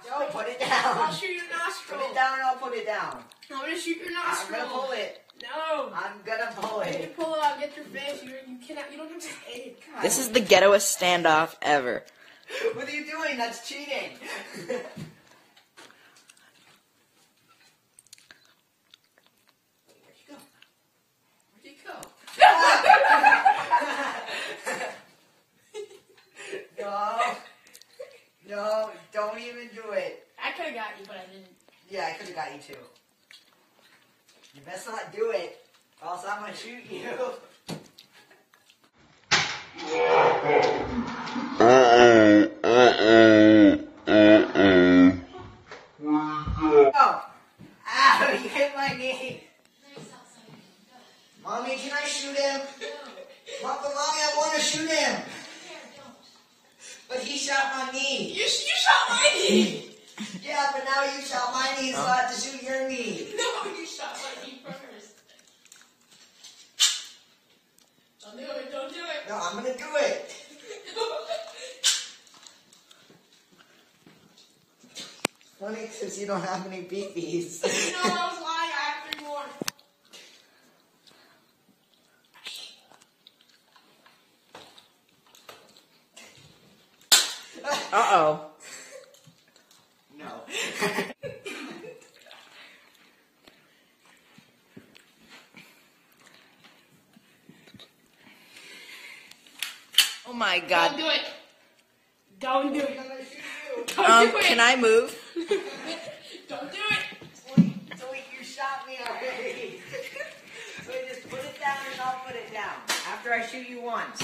No, put it down. I'll shoot your nostril. Put it down and I'll put it down. I'm gonna shoot your nostril. I'm gonna pull it. No. I'm gonna pull If you it. pull it out, get your face. You cannot. You don't have to aid. This is the ghettoest standoff ever. What are you doing? That's cheating. Where'd you go? Where'd you go? No, don't even do it. I could have got you, but I didn't. Yeah, I could have got you too. You best not do it, or else I'm gonna shoot you. Oh! Ow! You hit my knee. Mommy, can I shoot him? Mommy, I want to shoot him. But he shot my knee. You shot my knee. Yeah, but now you shot my knee, so I have to shoot your knee. No, you shot my knee first. Don't do it. Don't do it. No, I'm gonna do it. Funny because you don't have any BBs. No, I was lying. I have 3 more. Uh-oh. No. Oh my god. Don't do it. Don't do it. I'm gonna shoot you. Don't do it. Can I move? Don't do it. Wait, you shot me already. Wait, just put it down and I'll put it down. After I shoot you once.